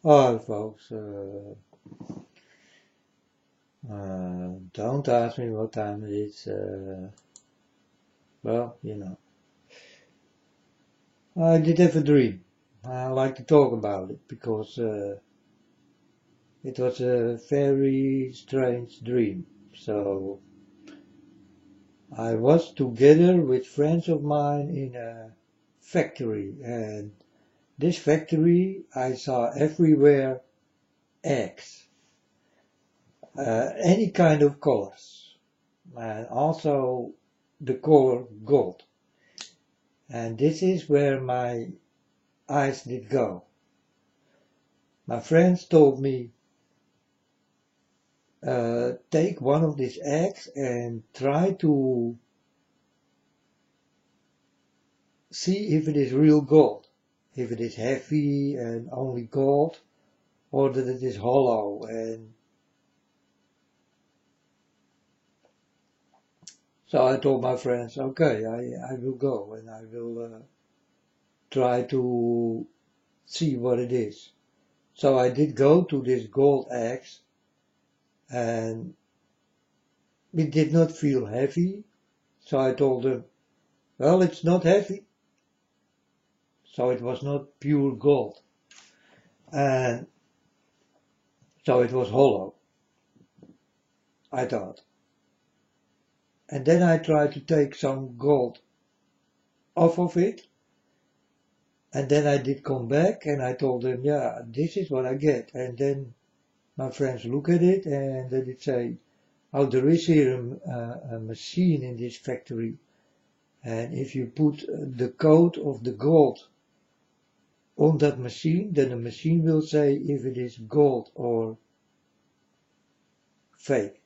Alright, folks, don't ask me what time it is. Well, I did have a dream. I like to talk about it because it was a very strange dream. So, I was together with friends of mine in a factory, and this factory I saw everywhere eggs, any kind of colors, and also the color gold. And this is where my eyes did go. My friends told me, take one of these eggs and try to see if it is real gold, if it is heavy and only gold, or that it is hollow. And so I told my friends, okay, I will go and I will try to see what it is. So I did go to this gold eggs, and it did not feel heavy. So I told them, well, it's not heavy. So it was not pure gold. And so it was hollow, I thought. And then I tried to take some gold off of it. And then I did come back and I told them, yeah, this is what I get. And then my friends look at it and they did say, oh, there is here a machine in this factory. And if you put the code of the gold on that machine, then the machine will say if it is gold or fake.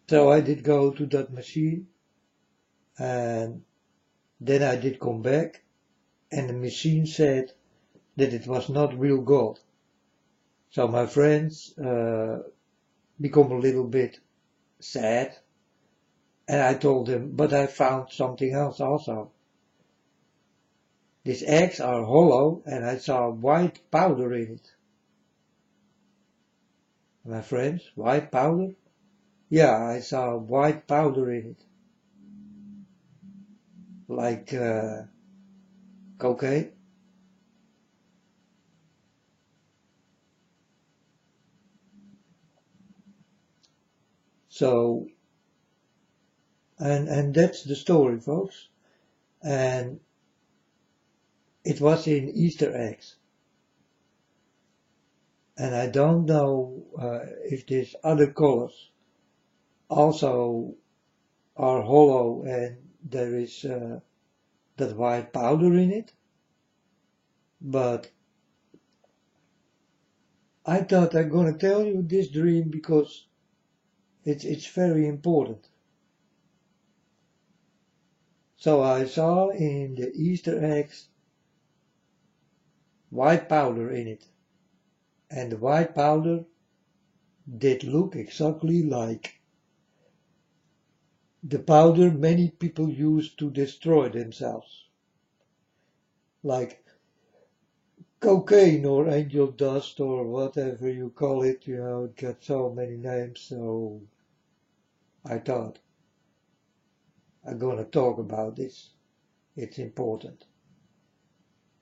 So I did go to that machine, and then I did come back, and the machine said that it was not real gold. So my friends become a little bit sad, and I told them, but I found something else also. These eggs are hollow, and I saw white powder in it. My friends, white powder? Yeah, I saw white powder in it. Like cocaine. So, and that's the story, folks. And it was in Easter eggs. And I don't know if these other colors also are hollow and there is that white powder in it. But I thought I'm gonna tell you this dream because it's very important. So I saw in the Easter eggs white powder in it. And the white powder did look exactly like the powder many people use to destroy themselves. Like cocaine or angel dust or whatever you call it, it got so many names. So I thought I'm gonna talk about this. It's important.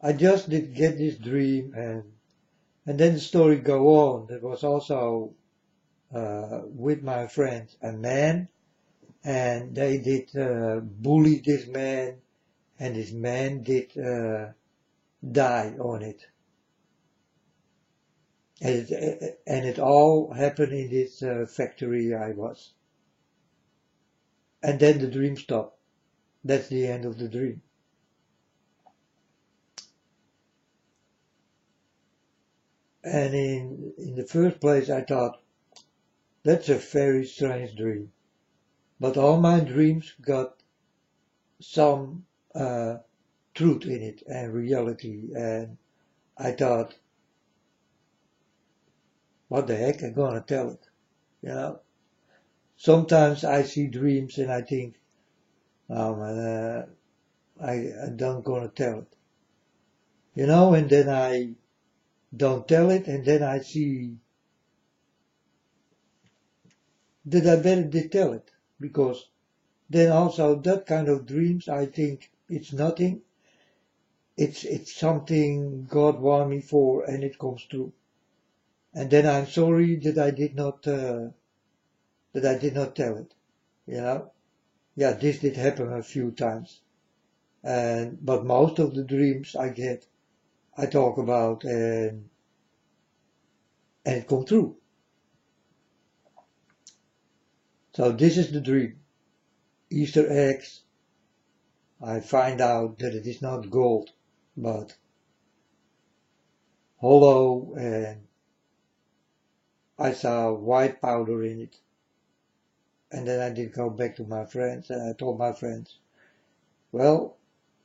I just did get this dream, and then the story go on. There was also with my friend a man, and they did bully this man, and this man did die on it. And it all happened in this factory I was. And then the dream stopped. That's the end of the dream. And in the first place I thought, that's a very strange dream. But all my dreams got some truth in it and reality. And I thought, what the heck, I'm gonna tell it. Sometimes I see dreams and I think, oh man, I don't gonna tell it. And then I don't tell it, and then I see that I better did tell it, because then also that kind of dreams, I think it's nothing. It's something God warned me for, and it comes true. And then I'm sorry that I did not tell it. You know, yeah, this did happen a few times, but most of the dreams I get, I talk about, and it comes true. So this is the dream. Easter eggs. I find out that it is not gold, but hollow, and I saw white powder in it. And then I did go back to my friends, and I told my friends, well,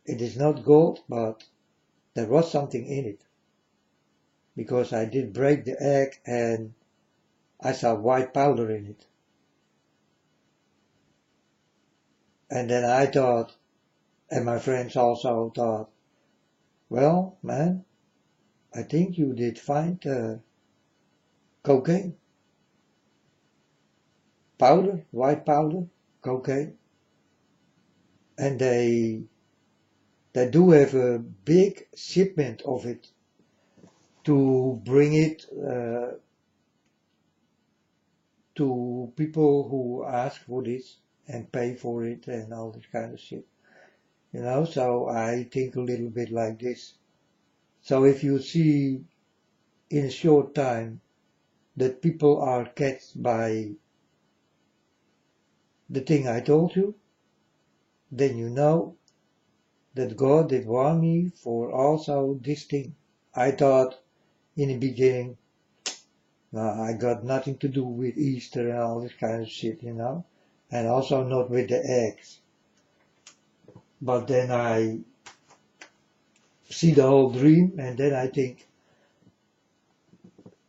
it is not gold, but there was something in it. Because I did break the egg, and I saw white powder in it. And then I thought, and my friends also thought, well, man, I think you did find cocaine. Powder, white powder, cocaine. And they do have a big shipment of it to bring it to people who ask for this and pay for it and all this kind of shit. You know, so I think a little bit like this. So if you see in a short time that people are catched by the thing I told you, then you know that God did warn me for also this thing. I thought in the beginning, I got nothing to do with Easter and all this kind of shit, you know, and also not with the eggs. But then I see the whole dream, and then I think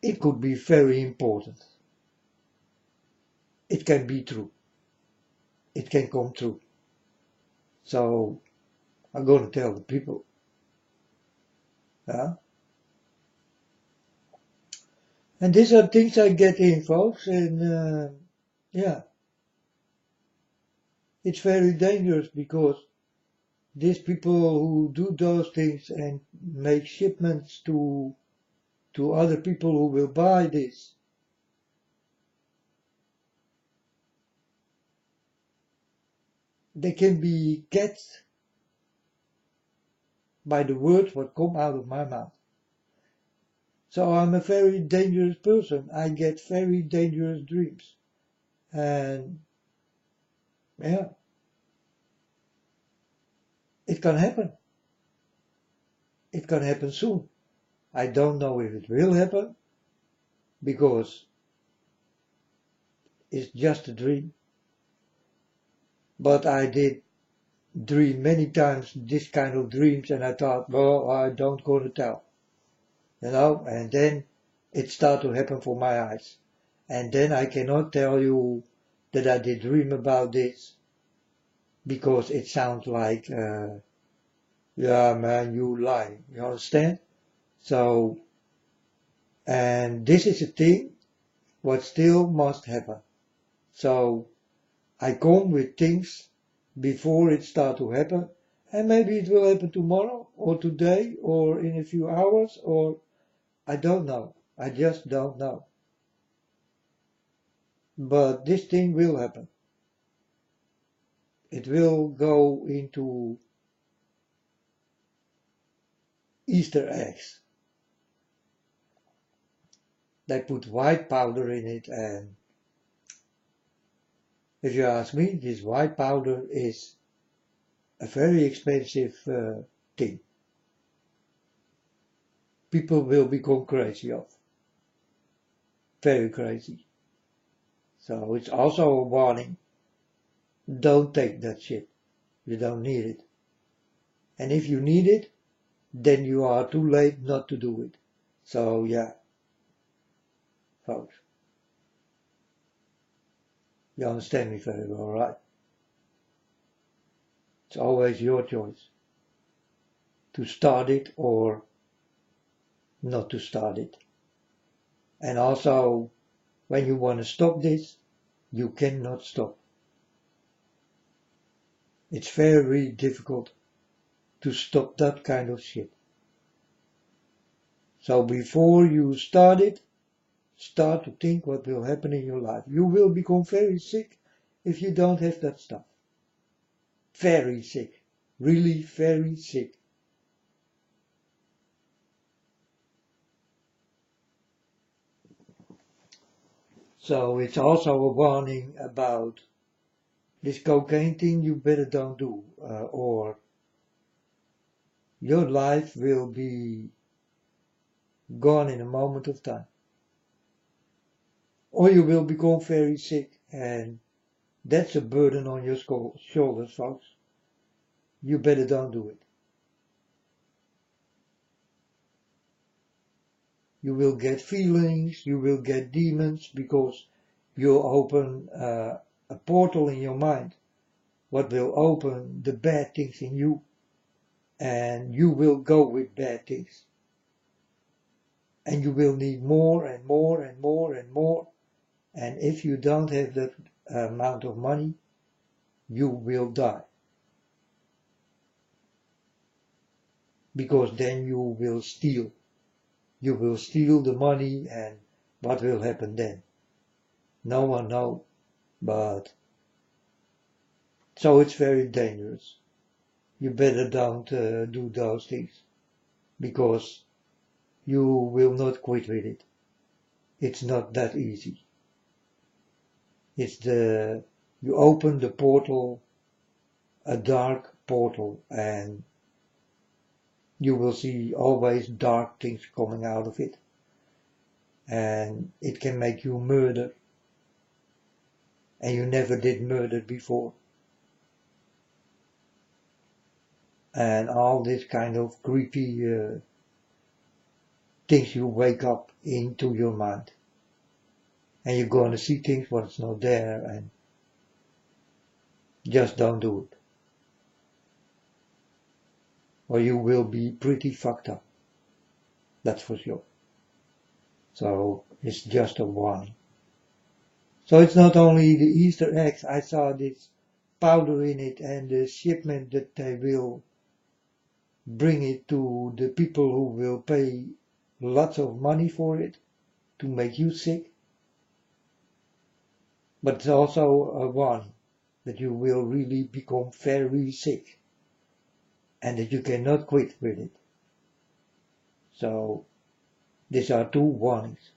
it could be very important. It can be true. It can come true. So I'm going to tell the people. Yeah? And these are things I get in, folks, and yeah, it's very dangerous because these people who do those things and make shipments to other people who will buy this, they can be catched by the words what come out of my mouth. So I'm a very dangerous person. I get very dangerous dreams. And yeah, it can happen. It can happen soon. I don't know if it will happen because it's just a dream. But I did dream many times this kind of dreams, and I thought, well, I don't go to tell. You know, and then it started to happen for my eyes. And then I cannot tell you that I did dream about this because it sounds like, yeah, man, you lie. You understand? So, and this is a thing what still must happen. So, I come with things before it start to happen, and maybe it will happen tomorrow or today or in a few hours, or I don't know. I just don't know. But this thing will happen. It will go into Easter eggs. They put white powder in it, and if you ask me, this white powder is a very expensive thing. People will become crazy of. Very crazy. So it's also a warning. Don't take that shit. You don't need it. And if you need it, then you are too late not to do it. So yeah, folks. You understand me very well, right? It's always your choice to start it or not to start it. And also, when you want to stop this, you cannot stop. It's very difficult to stop that kind of shit. So before you start it, start to think what will happen in your life. You will become very sick if you don't have that stuff. Very sick. Really very sick. So it's also a warning about this cocaine thing you better don't do, or your life will be gone in a moment of time. Or you will become very sick, and that's a burden on your shoulders, folks. You better don't do it. You will get feelings, you will get demons, because you'll open a portal in your mind, what will open the bad things in you, and you will go with bad things. And you will need more and more and more and more, and if you don't have that amount of money, you will die. Because then you will steal. You will steal the money, and what will happen then? No one knows, but so it's very dangerous. You better don't do those things, because you will not quit with it. It's not that easy. It's you open the portal, a dark portal, and you will see always dark things coming out of it. And it can make you murder. And you never did murder before. And all this kind of creepy things you wake up into your mind. And you're going to see things what's not there, and just don't do it. Or you will be pretty fucked up. That's for sure. So it's just a warning. So it's not only the Easter eggs. I saw this powder in it, and the shipment that they will bring it to the people who will pay lots of money for it to make you sick. But it's also a warning that you will really become very sick, and that you cannot quit with it. So these are two warnings.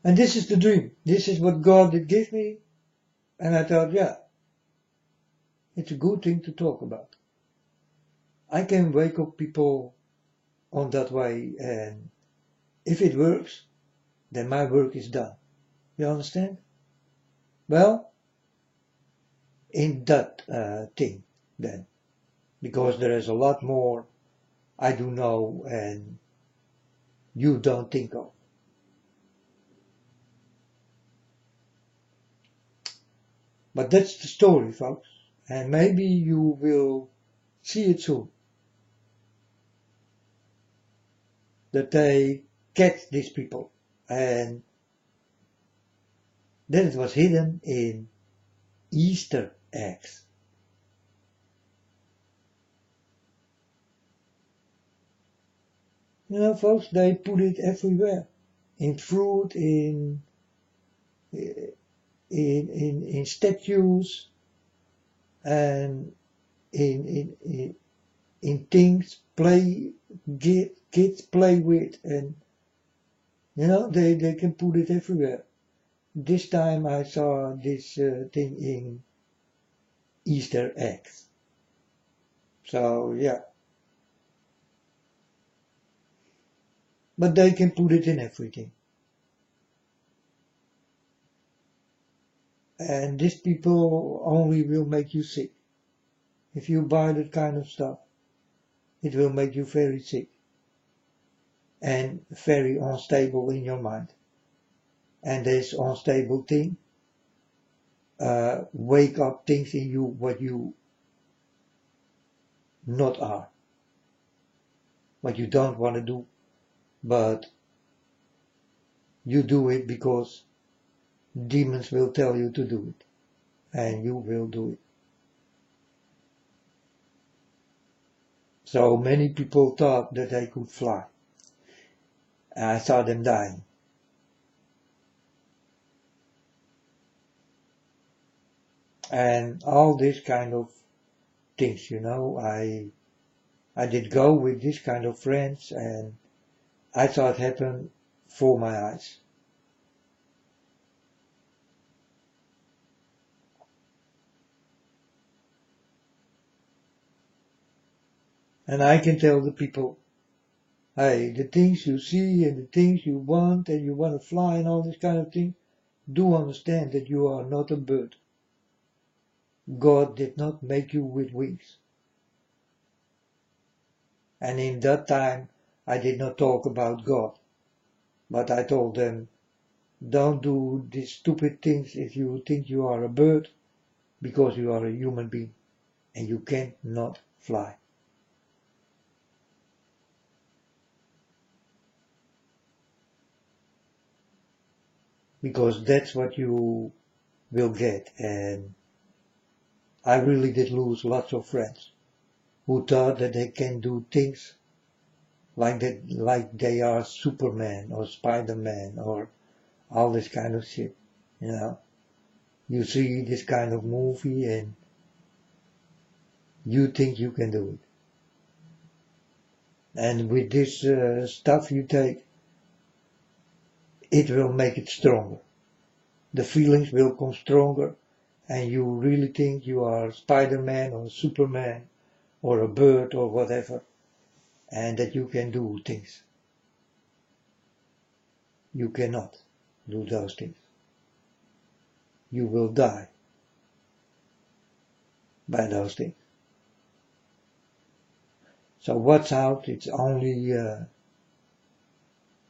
And this is the dream. This is what God did give me. And I thought, yeah, it's a good thing to talk about. I can wake up people on that way, and if it works, then my work is done. You understand? Well, in that thing then. Because there is a lot more I do know and you don't think of. But that's the story, folks. And maybe you will see it soon. That they catch these people. And then it was hidden in Easter eggs. You know, folks, they put it everywhere. In fruit, in statues, and in things kids play with, and you know, they can put it everywhere. This time I saw this thing in Easter eggs. So yeah. But they can put it in everything. And these people only will make you sick. If you buy that kind of stuff, it will make you very sick. And very unstable in your mind. And this unstable thing, wake up things in you what you not are. what you don't want to do, but you do it because demons will tell you to do it, and you will do it. So many people thought that they could fly. I saw them dying. And all this kind of things, I did go with this kind of friends, and I saw it happen before my eyes. And I can tell the people, hey, the things you see and the things you want and you want to fly and all this kind of thing, do understand that you are not a bird. God did not make you with wings. And in that time, I did not talk about God, but I told them, don't do these stupid things if you think you are a bird, because you are a human being and you cannot fly. Because that's what you will get. And I really did lose lots of friends who thought that they can do things like that, like they are Superman or Spider-Man or all this kind of shit, You see this kind of movie and you think you can do it. And with this stuff you take, it will make it stronger. The feelings will come stronger, and you really think you are Spider-Man or Superman or a bird or whatever, and that you can do things. You cannot do those things. You will die by those things. So watch out, it's only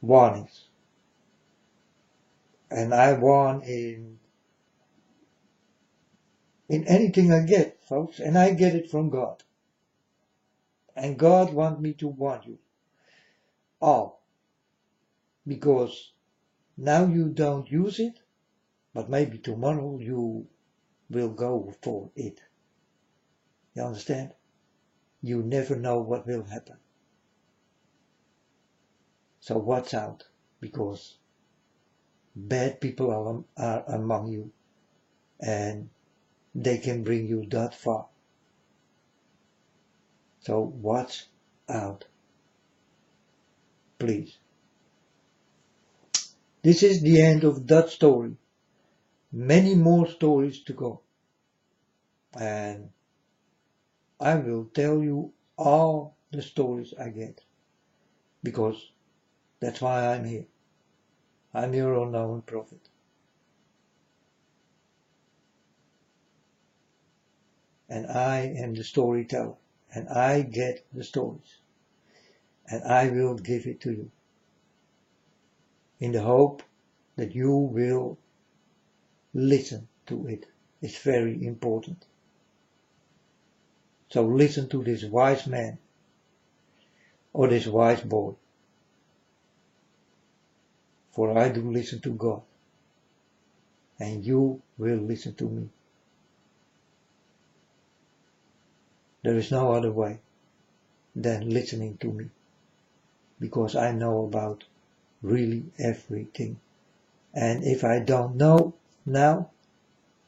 warnings. And I warn in anything I get, folks, and I get it from God. And God wants me to warn you all, because now you don't use it, but maybe tomorrow you will go for it. You understand? You never know what will happen. So watch out, because bad people are among you, and they can bring you that far. So watch out, please. This is the end of that story. Many more stories to go. And I will tell you all the stories I get, because that's why I'm here. I'm your unknown prophet. And I am the storyteller, and I get the stories, and I will give it to you, in the hope that you will listen to it. It's very important. So listen to this wise man, or this wise boy, for I do listen to God, and you will listen to me. There is no other way than listening to me, because I know about really everything. And if I don't know now,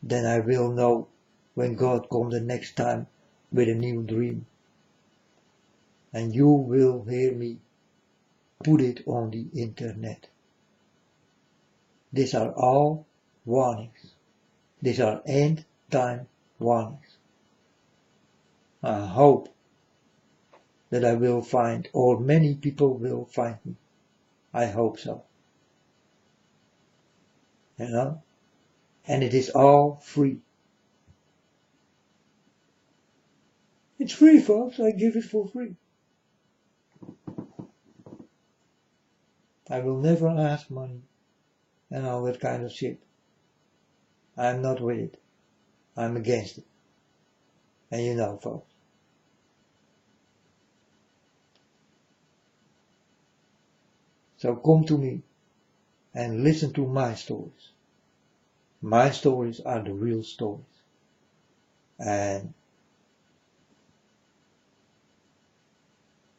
then I will know when God comes the next time with a new dream. And you will hear me put it on the internet. These are all warnings. These are end time warnings. I hope that I will find, or many people will find me. I hope so. And it is all free. It's free, folks. I give it for free. I will never ask money and all that kind of shit. I'm not with it. I'm against it. And folks. So come to me and listen to my stories. My stories are the real stories. And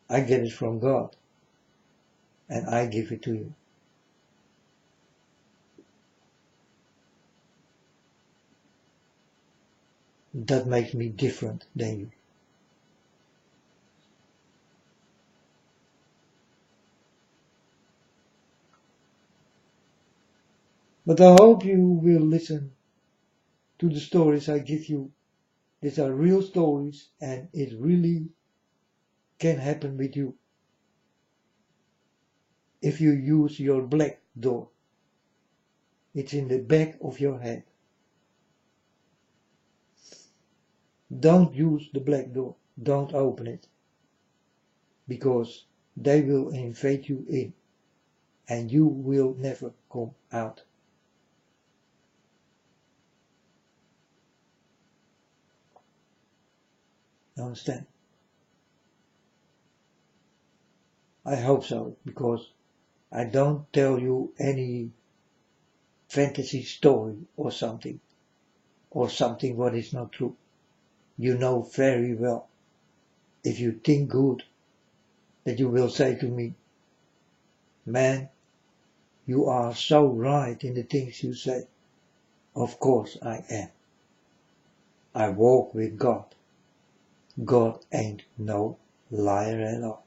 I get it from God. And I give it to you. That makes me different than you. But I hope you will listen to the stories I give you. These are real stories and it really can happen with you. If you use your black door, it's in the back of your head. Don't use the black door. Don't open it. Because they will invade you in and you will never come out. Understand? I hope so, because I don't tell you any fantasy story or something what is not true. You know very well, if you think good, that you will say to me, man, you are so right in the things you say. Of course I am. I walk with God. God ain't no liar at all.